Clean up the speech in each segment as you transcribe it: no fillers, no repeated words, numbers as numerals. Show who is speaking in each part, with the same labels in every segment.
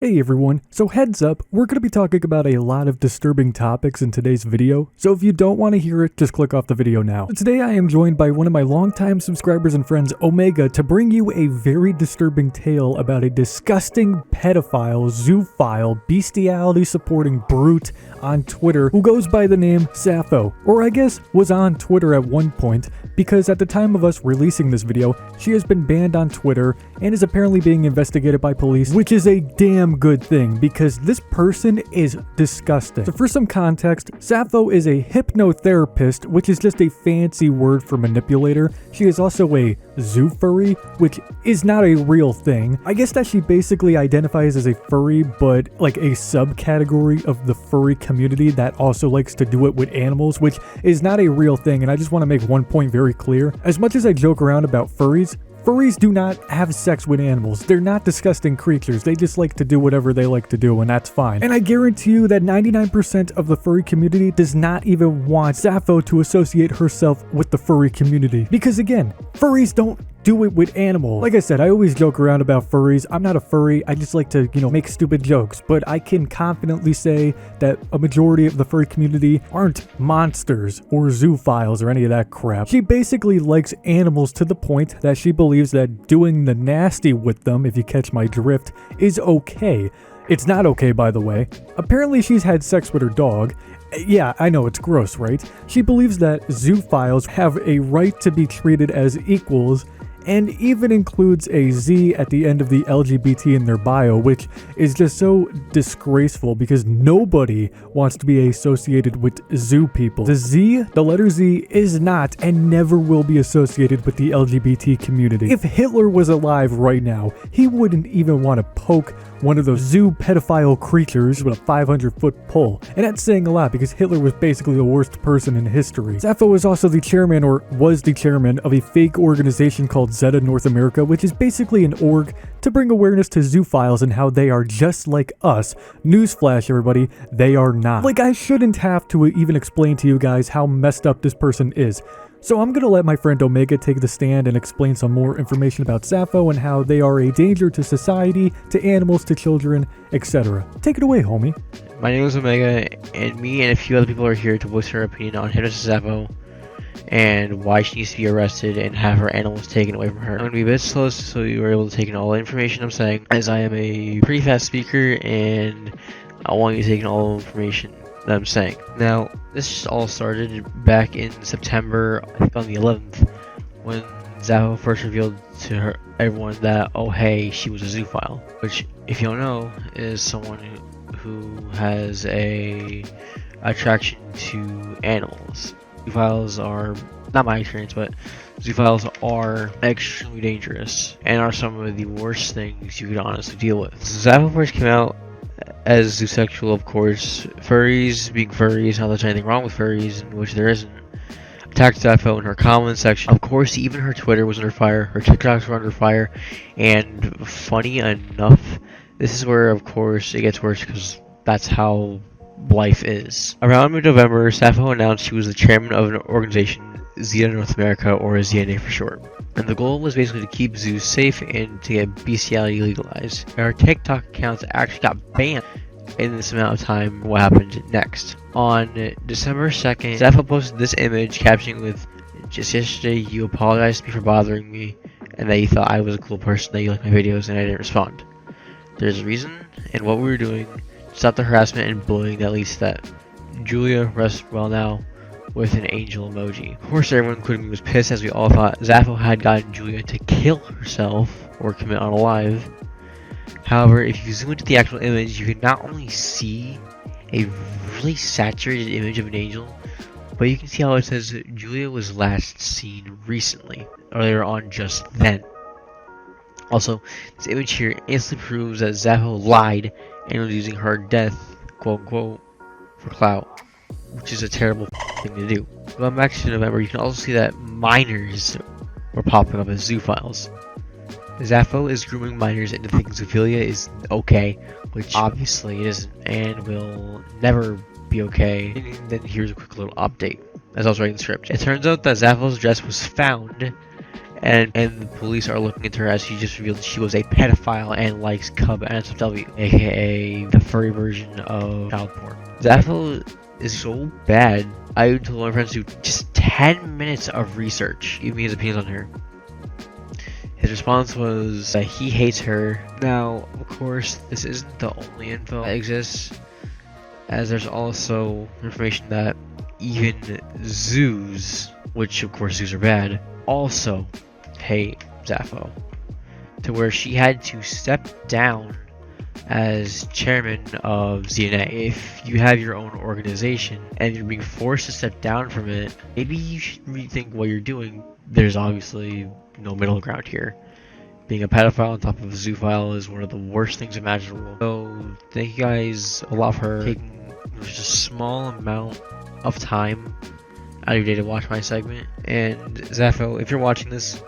Speaker 1: Hey everyone, so heads up, we're going to be talking about a lot of disturbing topics in today's video, so if you don't want to hear it, just click off the video now. So today I am joined by one of my longtime subscribers and friends, Omega, to bring you a very disturbing tale about a disgusting pedophile, zoophile, bestiality supporting brute on Twitter who goes by the name Sappho, or I guess was on Twitter at one point, because at the time of us releasing this video, she has been banned on Twitter and is apparently being investigated by police, which is a damn good thing because this person is disgusting. So for some context, Sappho is a hypnotherapist, which is just a fancy word for manipulator. She is also a zoophilia, which is not a real thing. I guess that she basically identifies as a furry, but like a subcategory of the furry community that also likes to do it with animals, which is not a real thing. And I just want to make one point very clear. As much as I joke around about furries do not have sex with animals. They're not disgusting creatures. They just like to do whatever they like to do, and that's fine. And I guarantee you that 99% of the furry community does not even want Sappho to associate herself with the furry community. Because again, furries don't do it with animals. Like I said, I always joke around about furries. I'm not a furry. I just like to, make stupid jokes. But I can confidently say that a majority of the furry community aren't monsters or zoophiles or any of that crap. She basically likes animals to the point that she believes that doing the nasty with them, if you catch my drift, is okay. It's not okay, by the way. Apparently she's had sex with her dog. Yeah, I know, it's gross, right? She believes that zoophiles have a right to be treated as equals, and even includes a Z at the end of the LGBT in their bio, which is just so disgraceful because nobody wants to be associated with zoo people. The Z, the letter Z, is not and never will be associated with the LGBT community. If Hitler was alive right now, he wouldn't even want to poke one of those zoo pedophile creatures with a 500-foot pole. And that's saying a lot because Hitler was basically the worst person in history. Sappho is also the chairman, or was the chairman, of a fake organization called Zeta North America, which is basically an org to bring awareness to zoophiles and how they are just like us. Newsflash, everybody, they are not. Like, I shouldn't have to even explain to you guys how messed up this person is. So I'm going to let my friend Omega take the stand and explain some more information about Sappho and how they are a danger to society, to animals, to children, etc. Take it away, homie.
Speaker 2: My name is Omega, and me and a few other people are here to voice our opinion on Hyonotistsappho and why she needs to be arrested and have her animals taken away from her. I'm going to be a bit slow so you are able to take in all the information I'm saying, as I am a pretty fast speaker and I want you to take in all the information that I'm saying. Now, this all started back in September, I think on the 11th, when Sappho first revealed to everyone that, oh hey, she was a zoophile, which, if you don't know, is someone who has a attraction to animals. Zoophiles are, not my experience, but zoophiles are extremely dangerous and are some of the worst things you could honestly deal with. Sappho first came out as zoosexual, of course. Furries being furries, not that there's anything wrong with furries, in which there isn't. Attacked Sappho in her comment section. Of course, even her Twitter was under fire, her TikToks were under fire, and funny enough, this is where, of course, it gets worse because that's how life is. Around mid-November, Sappho announced she was the chairman of an organization, Zeta North America, or ZNA for short. And the goal was basically to keep zoos safe and to get bestiality legalized. And our TikTok accounts actually got banned in this amount of time. What happened next? On December 2nd, Sappho posted this image captioning with, "Just yesterday you apologized to me for bothering me and that you thought I was a cool person, that you liked my videos, and I didn't respond. There's a reason, and what we were doing to stop the harassment and bullying that leads to that. Julia, rest well now," with an angel emoji. Of course, everyone including me was pissed, as we all thought Sappho had gotten Julia to kill herself or commit unalive. However, if you zoom into the actual image, you can not only see a really saturated image of an angel, but you can see how it says Julia was last seen recently, earlier on just then. Also, this image here instantly proves that Sappho lied and was using her death, quote unquote, for clout, which is a terrible thing to do. Going back to November, you can also see that minors were popping up as zoophiles. Sappho is grooming minors into thinking zoophilia is okay, which obviously it isn't and will never be okay. And then here's a quick little update as I was writing the script. It turns out that Sappho's dress was found and the police are looking into her as she just revealed she was a pedophile and likes cub NSFW, aka the furry version of child porn. Sappho is so bad. I told my friends to do just 10 minutes of research, give me his opinions on her. His response was that he hates her. Now, of course, this isn't the only info that exists, as there's also information that even zoos, which of course zoos are bad, also hate Sappho, to where she had to step down as chairman of ZNA. If you have your own organization and you're being forced to step down from it, maybe you should rethink what you're doing. There's obviously no middle ground here. Being a pedophile on top of a zoophile is one of the worst things imaginable. So thank you guys a lot for taking just a small amount of time out of your day to watch my segment. And Sappho, if you're watching this,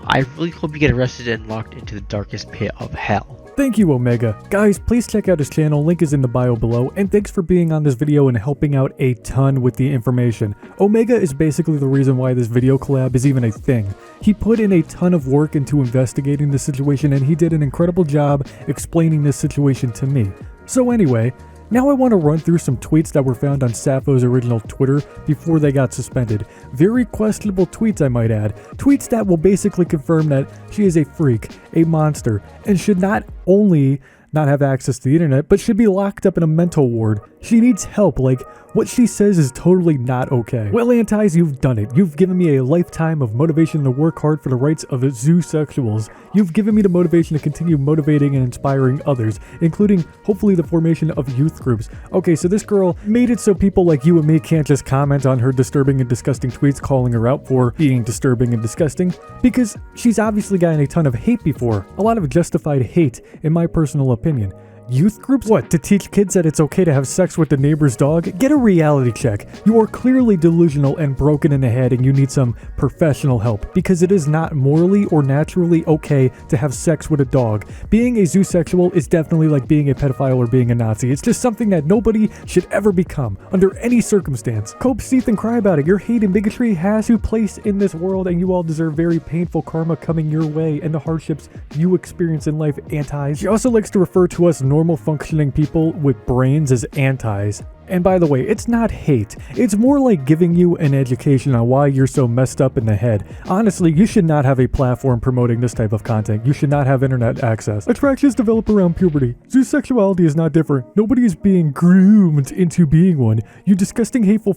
Speaker 2: I really hope you get arrested and locked into the darkest pit of hell.
Speaker 1: Thank you, Omega. Guys, please check out his channel, link is in the bio below, and thanks for being on this video and helping out a ton with the information. Omega is basically the reason why this video collab is even a thing. He put in a ton of work into investigating the situation, and he did an incredible job explaining this situation to me. So anyway, now I want to run through some tweets that were found on Sappho's original Twitter before they got suspended. Very questionable tweets, I might add. Tweets that will basically confirm that she is a freak, a monster, and should not only not have access to the internet, but should be locked up in a mental ward. She needs help. Like, what she says is totally not okay. Well, Antis, you've done it. You've given me a lifetime of motivation to work hard for the rights of zoosexuals. You've given me the motivation to continue motivating and inspiring others, including, hopefully, the formation of youth groups. Okay, so this girl made it so people like you and me can't just comment on her disturbing and disgusting tweets calling her out for being disturbing and disgusting, because she's obviously gotten a ton of hate before. A lot of justified hate, in my personal opinion. Youth groups? What, to teach kids that it's okay to have sex with the neighbor's dog? Get a reality check. You are clearly delusional and broken in the head, and you need some professional help, because it is not morally or naturally okay to have sex with a dog. Being a zoosexual is definitely like being a pedophile or being a Nazi. It's just something that nobody should ever become, under any circumstance. Cope, seethe, and cry about it. Your hate and bigotry has you place in this world, and you all deserve very painful karma coming your way and the hardships you experience in life, Antis. She also likes to refer to us normal functioning people with brains as Antis. And by the way, it's not hate. It's more like giving you an education on why you're so messed up in the head. Honestly, you should not have a platform promoting this type of content. You should not have internet access. Attractions develop around puberty. Zoosexuality is not different. Nobody is being groomed into being one. You disgusting, hateful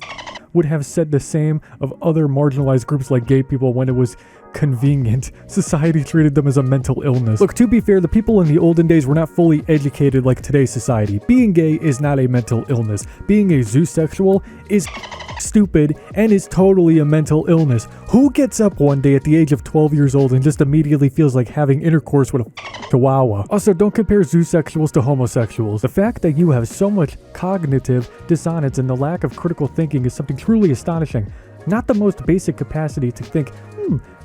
Speaker 1: would have said the same of other marginalized groups like gay people when it was convenient. Society treated them as a mental illness. Look, to be fair, the people in the olden days were not fully educated like today's society. Being gay is not a mental illness. Being a zoosexual is stupid and is totally a mental illness. Who gets up one day at the age of 12 years old and just immediately feels like having intercourse with a chihuahua? Also, don't compare zoosexuals to homosexuals. The fact that you have so much cognitive dissonance and the lack of critical thinking is something truly astonishing. Not the most basic capacity to think,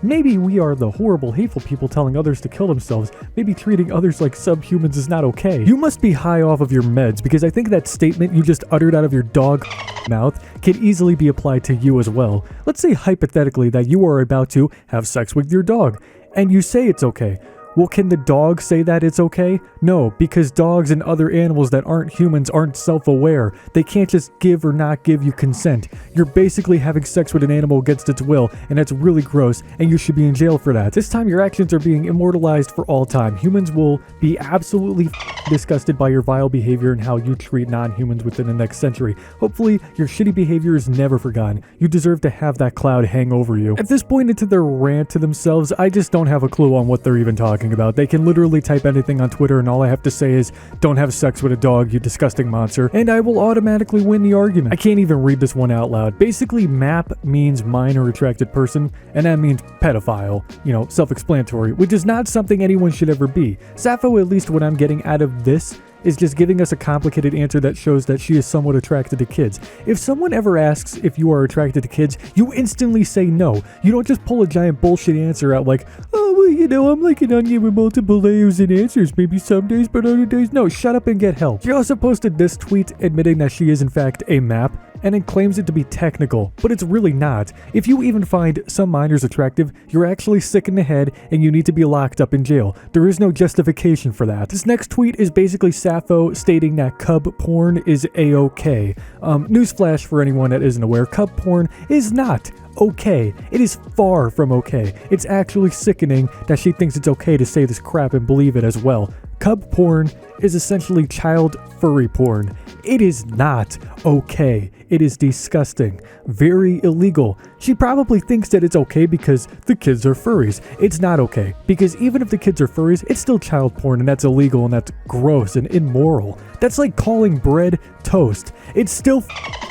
Speaker 1: maybe we are the horrible, hateful people telling others to kill themselves. Maybe treating others like subhumans is not okay. You must be high off of your meds, because I think that statement you just uttered out of your dog mouth can easily be applied to you as well. Let's say hypothetically that you are about to have sex with your dog, and you say it's okay. Well, can the dog say that it's okay? No, because dogs and other animals that aren't humans aren't self-aware. They can't just give or not give you consent. You're basically having sex with an animal against its will, and that's really gross, and you should be in jail for that. This time, your actions are being immortalized for all time. Humans will be absolutely disgusted by your vile behavior and how you treat non-humans within the next century. Hopefully, your shitty behavior is never forgotten. You deserve to have that cloud hang over you. At this point into their rant to themselves, I just don't have a clue on what they're even talking about. They can literally type anything on Twitter, and all I have to say is, don't have sex with a dog, you disgusting monster, and I will automatically win the argument. I can't even read this one out loud. Basically, MAP means minor attracted person, and that means pedophile. You know, self-explanatory, which is not something anyone should ever be. Sappho, at least what I'm getting out of this, is just giving us a complicated answer that shows that she is somewhat attracted to kids. If someone ever asks if you are attracted to kids, you instantly say no. You don't just pull a giant bullshit answer out like, oh, well, you know, I'm like an onion with multiple layers and answers. Maybe some days, but other days, no. Shut up and get help. She also posted this tweet admitting that she is in fact a MAP. and it claims it to be technical, but it's really not. If you even find some minors attractive, you're actually sick in the head and you need to be locked up in jail. There is no justification for that. This next tweet is basically Sappho stating that cub porn is a-okay. Newsflash for anyone that isn't aware, cub porn is not okay. It is far from okay. It's actually sickening that she thinks it's okay to say this crap and believe it as well. Cub porn is essentially child furry porn. It is not okay. It is disgusting. Very illegal. She probably thinks that it's okay because the kids are furries. It's not okay. Because even if the kids are furries, it's still child porn and that's illegal and that's gross and immoral. That's like calling bread toast. It's still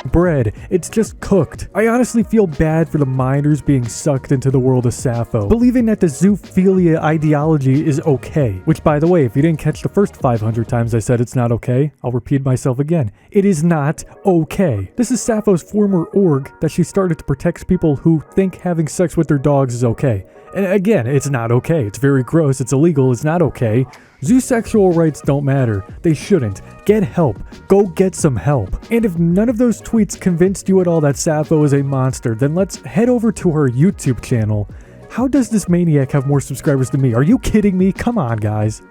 Speaker 1: bread. It's just cooked. I honestly feel bad for the minors being sucked into the world of Sappho, believing that the zoophilia ideology is okay. Which, by the way, if you didn't catch the first 500 times I said it's not okay, I'll repeat myself again. It is not okay. This is Sappho's former org that she started to protect people who think having sex with their dogs is okay. And again, it's not okay. It's very gross. It's illegal. It's not okay. Zoosexual rights don't matter. They shouldn't. Get help. Go get some help. And if none of those tweets convinced you at all that Sappho is a monster, then let's head over to her YouTube channel. How does this maniac have more subscribers than me? Are you kidding me? Come on, guys.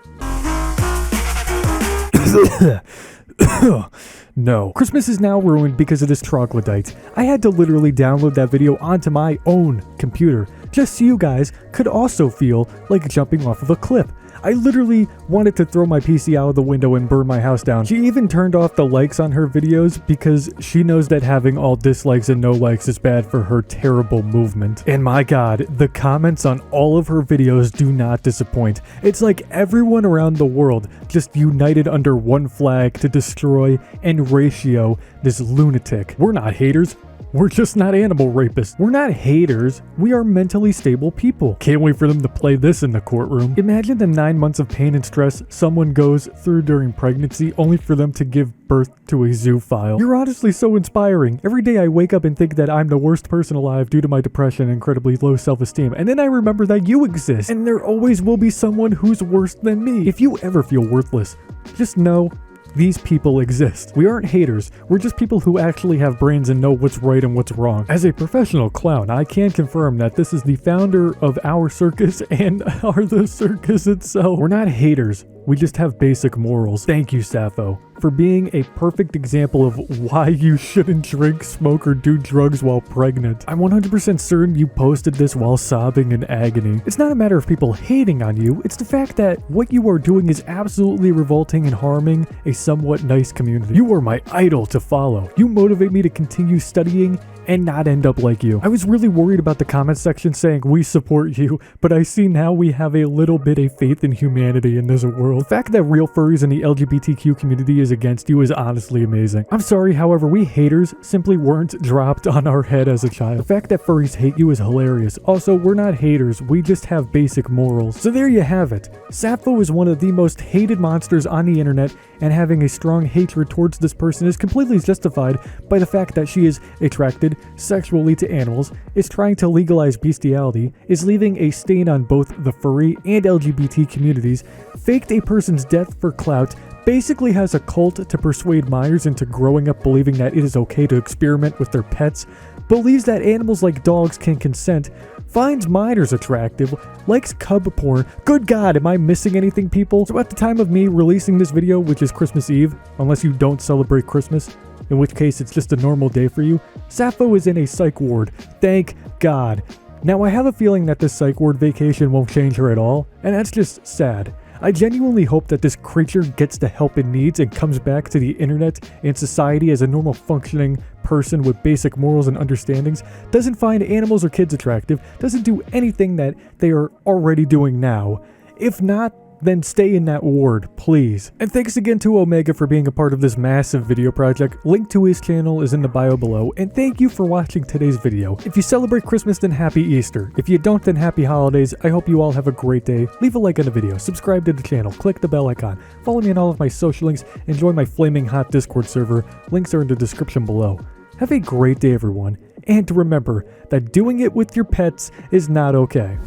Speaker 1: No. Christmas is now ruined because of this troglodyte. I had to literally download that video onto my own computer, just so you guys could also feel like jumping off of a cliff. I literally wanted to throw my PC out of the window and burn my house down. She even turned off the likes on her videos because she knows that having all dislikes and no likes is bad for her terrible movement. And my god, the comments on all of her videos do not disappoint. It's like everyone around the world just united under one flag to destroy and ratio this lunatic. We're not haters. We're just not animal rapists. We're not haters. We are mentally stable people. Can't wait for them to play this in the courtroom. Imagine the 9 months of pain and stress someone goes through during pregnancy only for them to give birth to a zoophile. You're honestly so inspiring. Every day I wake up and think that I'm the worst person alive due to my depression and incredibly low self-esteem. And then I remember that you exist. And there always will be someone who's worse than me. If you ever feel worthless, just know these people exist. We aren't haters, we're just people who actually have brains and know what's right and what's wrong. As a professional clown, I can confirm that this is the founder of our circus and are the circus itself. We're not haters, we just have basic morals. Thank you, Sappho, for being a perfect example of why you shouldn't drink, smoke, or do drugs while pregnant. I'm 100% certain you posted this while sobbing in agony. It's not a matter of people hating on you, it's the fact that what you are doing is absolutely revolting and harming a somewhat nice community. You are my idol to follow. You motivate me to continue studying and not end up like you. I was really worried about the comment section saying we support you, but I see now we have a little bit of faith in humanity in this world. The fact that real furries in the LGBTQ community is against you is honestly amazing. I'm sorry, however, we haters simply weren't dropped on our head as a child. The fact that furries hate you is hilarious. Also, we're not haters, we just have basic morals. So there you have it. Sappho is one of the most hated monsters on the internet, and having a strong hatred towards this person is completely justified by the fact that she is attracted sexually to animals, is trying to legalize bestiality, is leaving a stain on both the furry and LGBT communities, faked a person's death for clout, basically has a cult to persuade minors into growing up believing that it is okay to experiment with their pets, believes that animals like dogs can consent, finds minors attractive, likes cub porn. Good God, am I missing anything, people? So at the time of me releasing this video, which is Christmas Eve, unless you don't celebrate Christmas, in which case it's just a normal day for you, Sappho is in a psych ward. Thank God. Now I have a feeling that this psych ward vacation won't change her at all, and that's just sad. I genuinely hope that this creature gets the help it needs and comes back to the internet and society as a normal functioning person with basic morals and understandings, doesn't find animals or kids attractive, doesn't do anything that they are already doing now. If not, then stay in that ward, please. And thanks again to Omega for being a part of this massive video project. Link to his channel is in the bio below, and thank you for watching today's video. If you celebrate Christmas, then happy Easter. If you don't, then happy holidays. I hope you all have a great day. Leave a like on the video, subscribe to the channel, click the bell icon, follow me on all of my social links, and join my flaming hot Discord server. Links are in the description below. Have a great day, everyone, and remember that doing it with your pets is not okay.